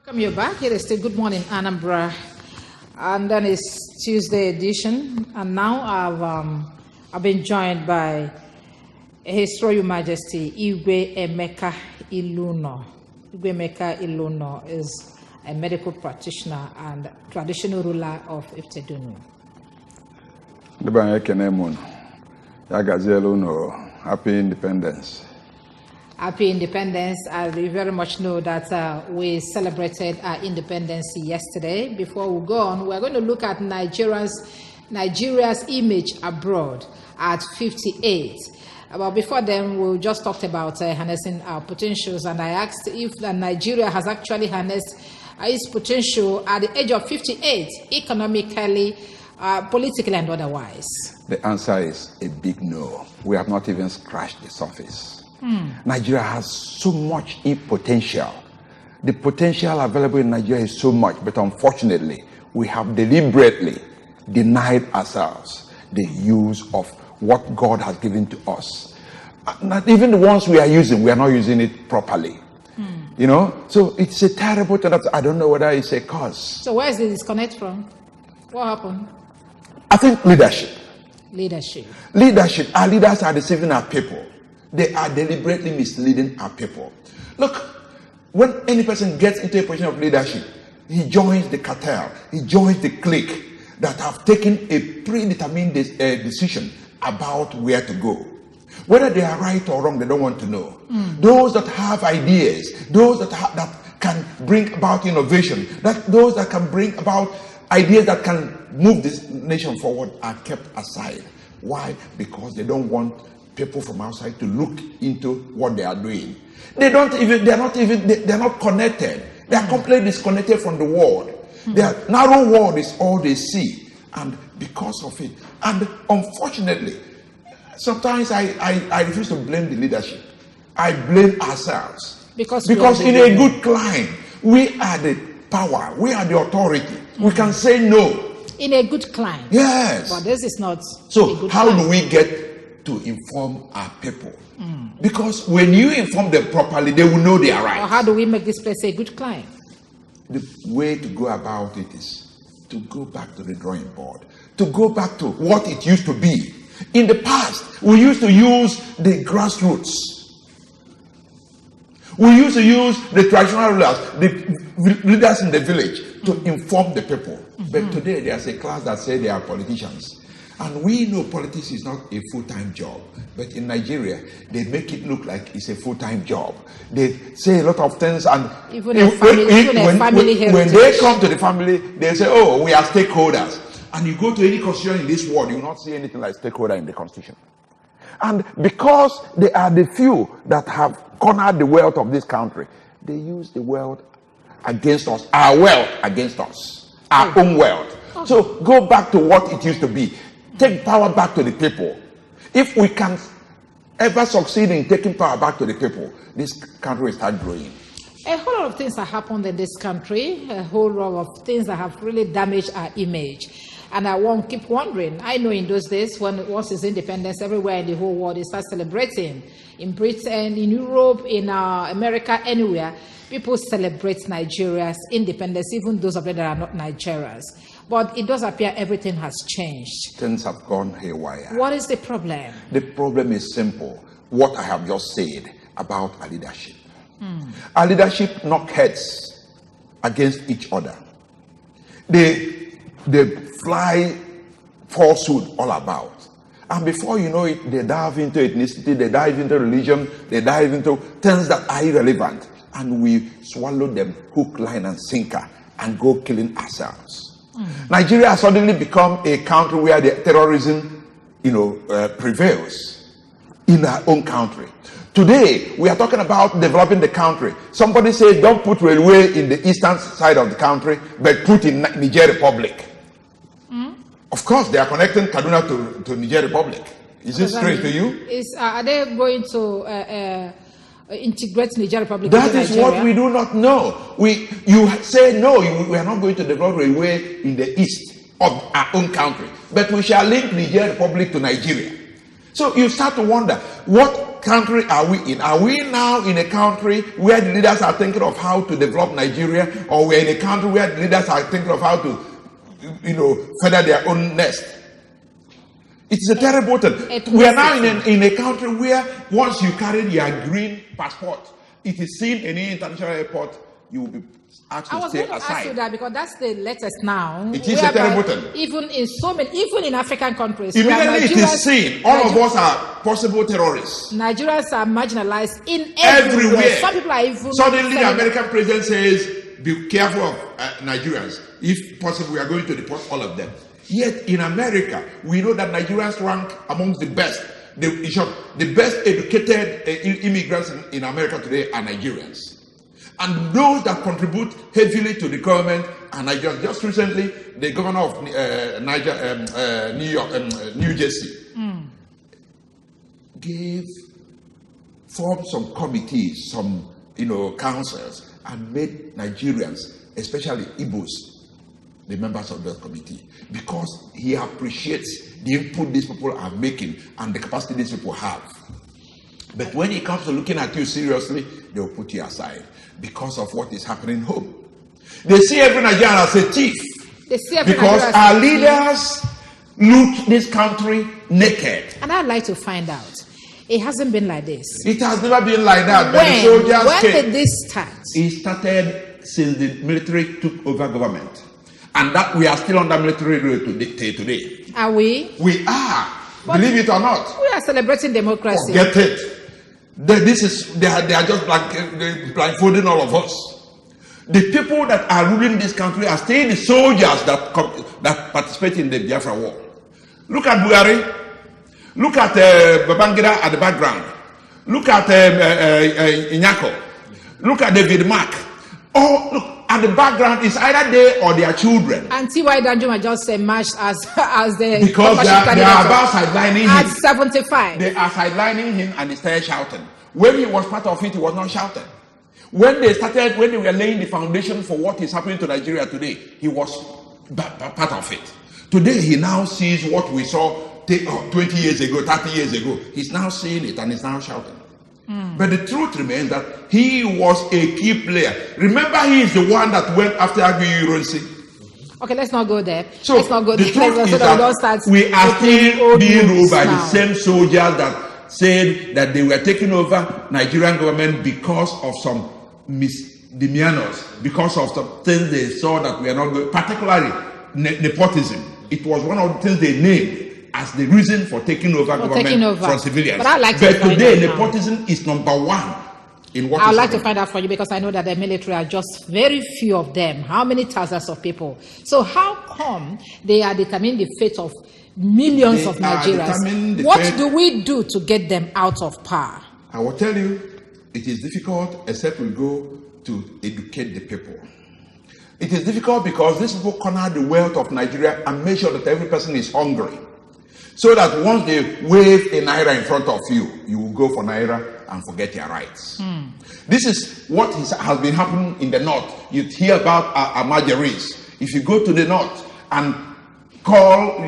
Welcome you back. Here is still Good Morning Anambra, and then it's Tuesday edition. And now I've been joined by His Royal Majesty Igwe Emeka Iluno. Igwe Emeka Iluno is a medical practitioner and traditional ruler of Iftedunu. Happy Independence. Happy Independence. We very much know that we celebrated our independence yesterday. Before we go on, we're going to look at Nigeria's image abroad at 58. But before then, we just talked about harnessing our potentials, and I asked if Nigeria has actually harnessed its potential at the age of 58, economically, politically, and otherwise. The answer is a big no. We have not even scratched the surface. Nigeria has so much potential. The potential available in Nigeria is so much, but unfortunately, we have deliberately denied ourselves the use of what God has given to us. Not even the ones we are not using it properly. You know, so it's a terrible thing. I don't know whether it's a cause. So where is the disconnect from? What happened? I think leadership. Leadership. Our leaders are deceiving our people. They are deliberately misleading our people. Look, when any person gets into a position of leadership, he joins the cartel, he joins the clique that have taken a predetermined decision about where to go. Whether they are right or wrong, they don't want to know. Those that have ideas, those that can bring about innovation, those that can bring about ideas that can move this nation forward are kept aside. Why? Because they don't want people from outside to look into what they are doing. They're not connected. They are completely disconnected from the world. Their narrow world is all they see. And because of it, and unfortunately, sometimes I refuse to blame the leadership. I blame ourselves. Because in a good climb, we are the power, we are the authority. We can say no. In a good climb. Yes. But this is not. So how do we get to inform our people? Because when you inform them properly, they will know they are right. Or how do we make this place a good climb? The way to go about it is to go back to the drawing board, to go back to what it used to be. In the past, we used to use the grassroots. We used to use the traditional rulers, the leaders in the village, to inform the people. But today, there's a class that say they are politicians. And we know politics is not a full-time job. But in Nigeria, they make it look like it's a full-time job. They say a lot of things, and even a family heritage. When they come to the family, they say, oh, we are stakeholders. And you go to any constitution in this world, you will not see anything like stakeholder in the constitution. And because they are the few that have cornered the wealth of this country, they use the wealth against us, our wealth against us, our own wealth. So go back to what it used to be. Take power back to the people. If we can ever succeed in taking power back to the people, this country will start growing. A whole lot of things have happened in this country, a whole lot of things that have really damaged our image. And I won't keep wondering. I know in those days, when it was its independence, everywhere in the whole world, they start celebrating. In Britain, in Europe, in America, anywhere, people celebrate Nigeria's independence, even those of them that are not Nigerians. But it does appear everything has changed. Things have gone haywire. What is the problem? The problem is simple. What I have just said about our leadership. Our leadership knock heads against each other. They fly falsehood all about. And before you know it, they dive into ethnicity, they dive into religion, they dive into things that are irrelevant. And we swallow them hook, line, and sinker and go killing ourselves. Nigeria has suddenly become a country where the terrorism, prevails in our own country. Today, we are talking about developing the country. Somebody says, don't put railway in the eastern side of the country, but put in Niger Republic. Of course, they are connecting Kaduna to Niger Republic. Is this strange to you? Are they going to integrate Niger Republic? That is what we do not know. You say no, we are not going to develop railway in the east of our own country, but we shall link Niger Republic to Nigeria. So you start to wonder what what country are we in? Are we now in a country where the leaders are thinking of how to develop Nigeria, or we're in a country where the leaders are thinking of how to, feather their own nest? It is a terrible thing. We are now in a country where once you carry your green passport, it is seen in any international airport, you will be asked to stay aside. I was going to ask you that because that's the latest now. It is a terrible thing. Even in African countries, immediately it is seen. All of us are possible terrorists. Nigerians are marginalized in everywhere. Some people are even. Suddenly, the American president says, "Be careful of Nigerians. If possible, we are going to deport all of them." Yet in America, we know that Nigerians rank amongst the best. The best educated immigrants in America today are Nigerians. And those that contribute heavily to the government are Nigerians. Just recently, the governor of New Jersey formed some committees, some councils, and made Nigerians, especially Igbos, the members of that committee, because he appreciates the input these people are making and the capacity these people have. But when it comes to looking at you seriously, they will put you aside because of what is happening home. They see every Nigerian as a thief because our leaders loot this country naked. And I'd like to find out. It hasn't been like this. It has never been like that. When did this start? It started since the military took over government. And that we are still under military rule today. Are we? We are. But believe it or not. We are celebrating democracy. Forget it. They are just blindfolding all of us. The people that are ruling this country are still the soldiers that participate in the Biafra war. Look at Buhari. Look at Babangida at the background. Look at Inyako. Look at David Mark. Oh, look. At the background is either they or their children. And T.Y. Danjuma just emerged as the because they are about sidelining him. At 75. They are sidelining him and he started shouting. When he was part of it, he was not shouting. When they were laying the foundation for what is happening to Nigeria today, he was part of it. Today, he now sees what we saw 20 years ago, 30 years ago. He's now seeing it and he's now shouting. But the truth remains that he was a key player. Remember, he is the one that went after Aguiyi. Okay, let's not go there. So let's not go the there. truth is that we are still being ruled by the same soldiers that said that they were taking over Nigerian government because of some misdemeanors, because of some things they saw that we are not good, particularly nepotism. It was one of the things they named as the reason for taking over government from civilians. But today, nepotism is number one in what I'd like to find out for you because I know that the military are just very few of them. How many thousands of people? So how come they are determining the fate of millions of Nigerians? What do we do to get them out of power? I will tell you, it is difficult except we go to educate the people. It is difficult because these people corner the wealth of Nigeria and make sure that every person is hungry. So that once they wave a naira in front of you, you will go for naira and forget your rights. This is what has been happening in the north. You hear about margeries. If you go to the north and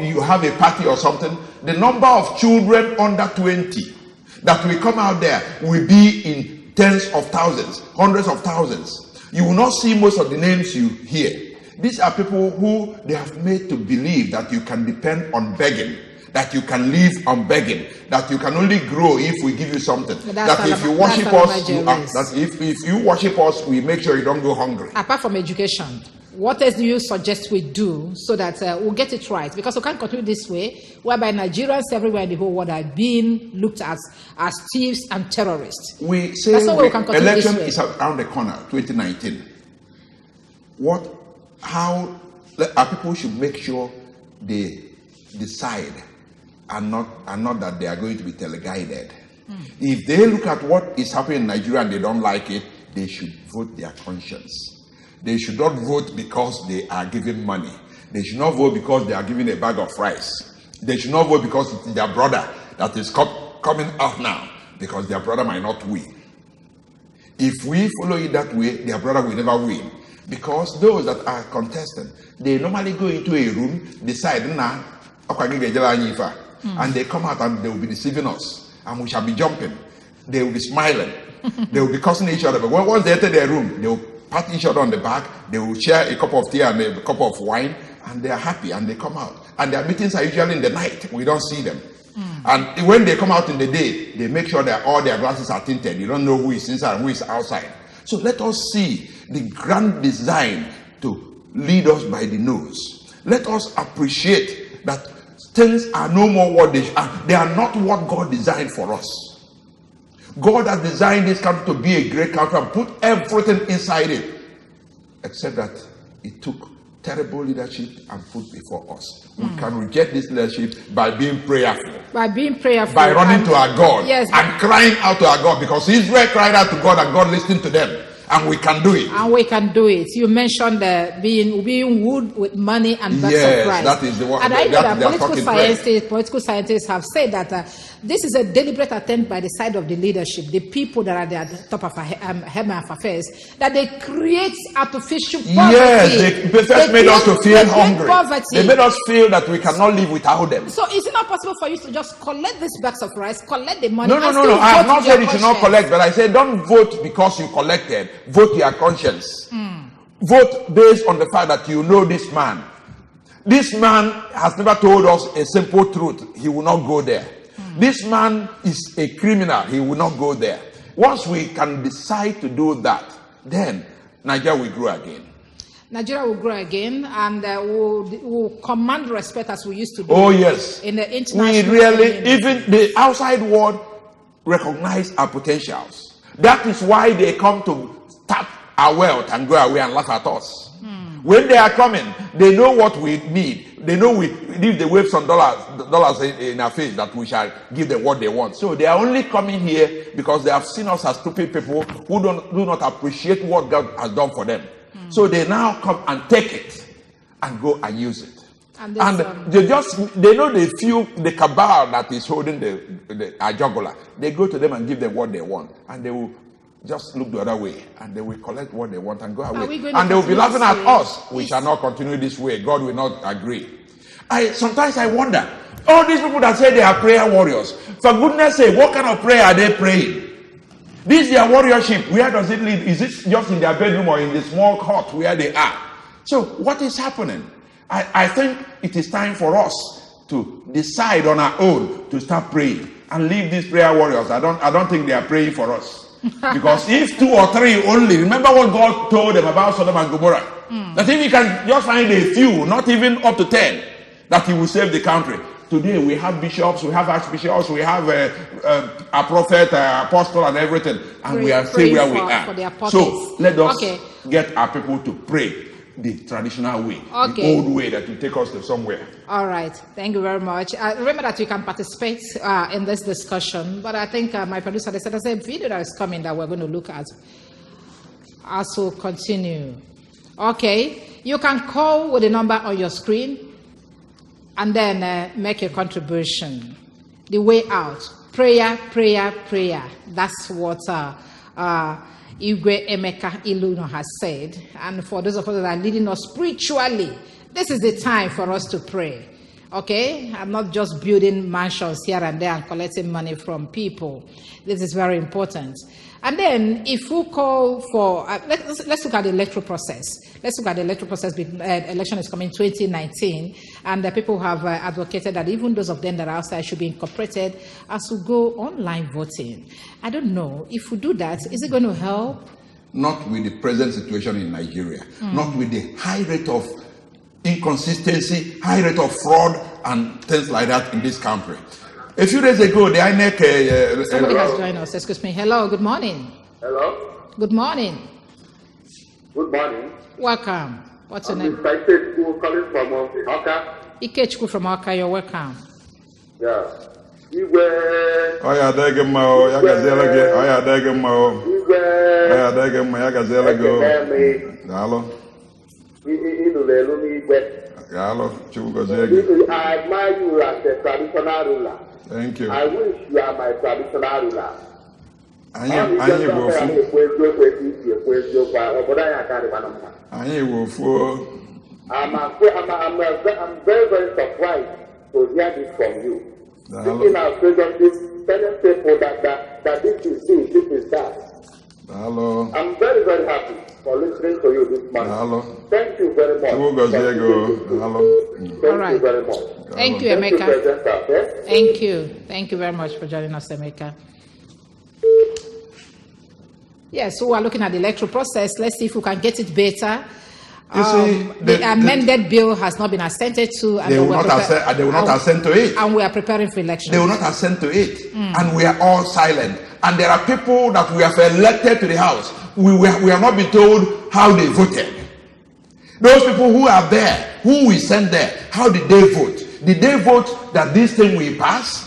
you have a party or something, the number of children under 20 that will come out there will be in tens of thousands, hundreds of thousands. You will not see most of the names you hear. These are people who they have made to believe that you can depend on begging, that you can live on begging, that you can only grow if we give you something. That if you worship us, if you worship us, we make sure you don't go hungry. Apart from education, what else do you suggest we do so that we'll get it right? Because we can't continue this way, whereby Nigerians everywhere in the whole world are being looked at as thieves and terrorists. We say election is around the corner, 2019. How our people should make sure they decide and not that they are going to be teleguided. If they look at what is happening in Nigeria and they don't like it, they should vote their conscience. They should not vote because they are giving money. They should not vote because they are giving a bag of rice. They should not vote because it's their brother that is coming out now, because their brother might not win. If we follow it that way, their brother will never win. Because those that are contesting, they normally go into a room, decide, and they come out and they will be deceiving us, and we shall be jumping. They will be smiling. They will be cursing each other. But once they enter their room, they will pat each other on the back. They will share a cup of tea and a cup of wine, and they are happy, and they come out. And their meetings are usually in the night. We don't see them. And when they come out in the day, they make sure that all their glasses are tinted. You don't know who is inside and who is outside. So let us see the grand design to lead us by the nose. Let us appreciate that things are no more what they are. They are not what God designed for us. God has designed this country to be a great country and put everything inside it. Except that it took terrible leadership and put before us. We can reject this leadership by being prayerful. By being prayerful. By running to our God. Yes, and crying out to our God. Because Israel cried out to God and God listened to them. And we can do it. And we can do it. You mentioned being wooed with money and birds of Christ. That is the one. And I know that political scientists have said that this is a deliberate attempt by the side of the leadership, the people that are at the top of heaven of affairs, that they create artificial poverty. Yes, they first made us to feel hungry. Poverty. They made us feel that we cannot live without them. So is it not possible for you to just collect these bags of rice, collect the money? No. I have not said you should not collect, but I said don't vote because you collected. Vote your conscience. Vote based on the fact that you know this man. This man has never told us a simple truth. He will not go there. This man is a criminal. He will not go there. Once we can decide to do that, then Nigeria will grow again. Nigeria will grow again, and we'll command respect as we used to do. Oh yes. In the international. We really, even the outside world, recognize our potentials. That is why they come to tap our wealth and go away and laugh at us. When they are coming, they know what we need. They know if they wave some dollars in our face, that we shall give them what they want. So they are only coming here because they have seen us as stupid people who do not appreciate what God has done for them. So they now come and take it and go and use it. And they know the cabal that is holding the jugular. They go to them and give them what they want, and they will just look the other way, and they will collect what they want and go away. And they will be laughing at us. We shall not continue this way. God will not agree. Sometimes I wonder, all these people that say they are prayer warriors, for goodness sake, what kind of prayer are they praying? This is their warriorship. Where does it live? Is it just in their bedroom or in the small hut where they are? So what is happening? I think it is time for us to decide on our own to start praying and leave these prayer warriors. I don't think they are praying for us. Because if 2 or 3 only, remember what God told them about Sodom and Gomorrah. That if we can just find a few, not even up to 10, that he will save the country. Today we have bishops, we have archbishops, we have a prophet, apostle, and everything, and we are still where we are. So let us get our people to pray the traditional way, the old way that will take us to somewhere. All right, thank you very much. Remember that you can participate in this discussion, but I think my producer said there's a video that is coming that we're going to look at. Also continue. Okay, you can call with the number on your screen and then make a contribution. The way out, prayer. That's what Igwe Emeka Iluno has said. And for those of us that are leading us spiritually, this is the time for us to pray. Okay? I'm not just building mansions here and there and collecting money from people. This is very important. And then, if we call for, let's look at the electoral process. Let's look at the electoral process. Election is coming 2019, and the people have advocated that even those of them that are outside should be incorporated as we go online voting. I don't know. If we do that, is it going to help? Not with the present situation in Nigeria. Not with the high rate of inconsistency, high rate of fraud, and things like that in this country. A few days ago, the INEC... somebody has joined us. Excuse me. Hello, good morning. Hello. Good morning. Good morning. Welcome. What's your name? I'm calling from Oka. Ikechukwu from Oka, you're welcome. Yeah. I admire you as a traditional ruler. Thank you. I wish you are my traditional ruler. I'm very, very surprised to hear this from you. Speaking of presently, telling people that this is that. Hello. I'm very, very happy for listening to you this morning. Hello. Thank you very much. Hello. Thank you very much. Thank you, Emeka. Thank you. Thank you very much for joining us, Emeka. Yes, so we're looking at the electoral process. Let's see if we can get it better. The amended bill has not been assented to. And they will not assent to it. And we are preparing for elections. They will not assent to it. And we are all silent. And there are people that we have elected to the House. We have not been told how they voted. Those people who are there, who we sent there, how did they vote? Did they vote that this thing will pass?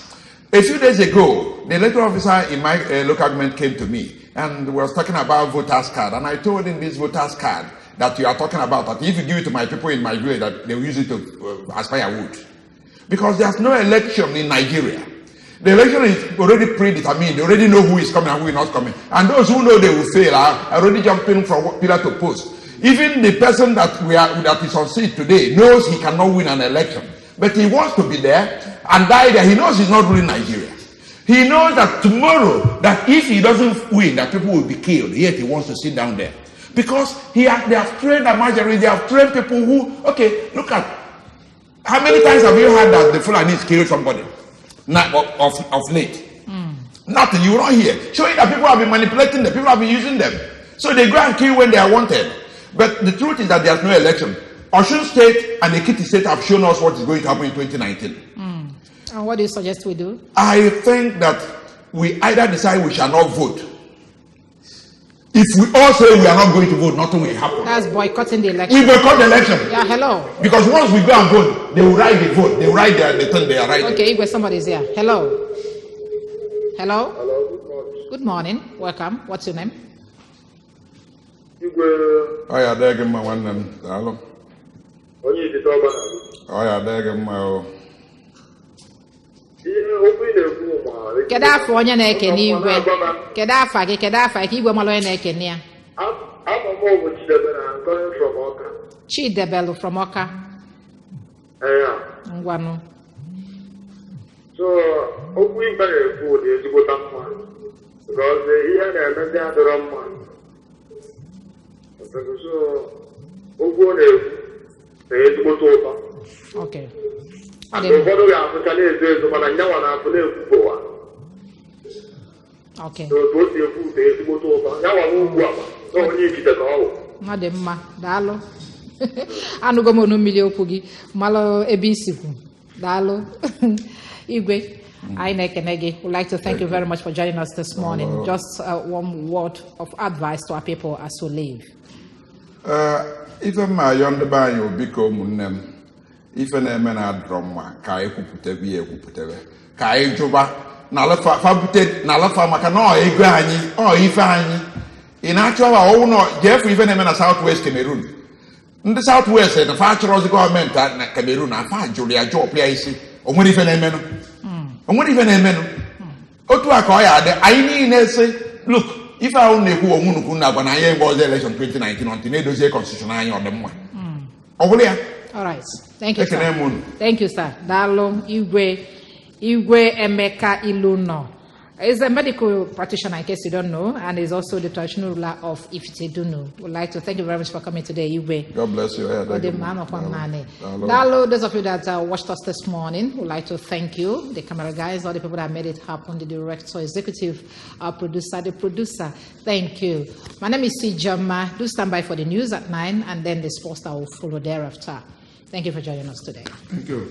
A few days ago, the electoral officer in my local government came to me and was talking about voters card. And I told him this voters card that you are talking about, that if you give it to my people in my village, that they will use it to as firewood. Because there's no election in Nigeria. The election is already predetermined. They already know who is coming and who is not coming. And those who know they will fail are already jumping from pillar to post. Even the person that is on seat today knows he cannot win an election. But he wants to be there and die there. He knows he's not ruling Nigeria. He knows that tomorrow, that if he doesn't win, that people will be killed. Yet he wants to sit down there. Because they have trained a majority, they have trained people who, okay, look at, how many times have you heard that the Fulanis killed somebody of late? Nothing, you will not hear. Showing that people have been manipulating them, people have been using them. So they go and kill when they are wanted. But the truth is that there's no election. Osun State and Ekiti State have shown us what is going to happen in 2019. And what do you suggest we do? I think that we either decide we shall not vote. If we all say we are not going to vote, nothing will happen. That's boycotting the election. We boycott the election. Yeah, hello. Because once we go and vote, they will write the vote. They will write the thing they are writing. Okay, if somebody's here. Hello. Hello. Hello, good morning. Good morning. Welcome. What's your name? Oh yeah, there again, my one name. Hello. Oh yeah, there again, my. Kedafa onye na-eke n'igwe. Kedafa gị, kedafa ka igwe malụ onye na-eke n'iya. Chidebelu from Oka. Ngwanụ. So, okwu ibe na-ekwu dị ezigbota mma. Because ihe na-emezi adịrọ mma. So, okwu na-ekwu na ezigbota ụtọ. Okay. Ụfọdụ ga-afụcha na-ezo ezo mana nyanwa na-afụ na-ekwu ụwa. Okay. So, otu o si ekwu ụtọ ezigbota ụtọ. Nyanwa n'ugwu ama. So, onye ikite ka ọ bụ. Ọ dị mma. Daalụ. Anụgo m onu mmiri okwu gị malụ ebe isikwu. Daalụ. Igwe, I would like to thank you very much for joining us this morning. Just one word of advice to our people as we leave. Even my younger man, you become them. Even a man at drama, Kai Kuputebe, Kai Juba, Nalafa Fabuted, Nalafa Macano, Egrani, or Ifani. In actual, oh no, Jeff, even a man at Southwest Cameroon. In the Southwest, the Fatros government at Cameroon, I find Julia Joe Place, or what even a man. And what even a man? Otuakoya, I mean, say, look, if I only who Munukuna when I was the election 2019 on Tinedo's constitutional on the one. Over there. All right. Thank you, sir. Thank you, sir. Dalo Igwe Emeka Iluno is a medical practitioner, in case you don't know, and is also the traditional ruler of Ifitedunu. We'd like to thank you very much for coming today, Igwe. God bless you. The man of Wanane. Dalo, those of you that watched us this morning, we'd like to thank you, the camera guys, all the people that made it happen, the director, executive, our producer, the producer. Thank you. My name is Sijama. Do stand by for the news at 9, and then the sports that will follow thereafter. Thank you for joining us today. Thank you.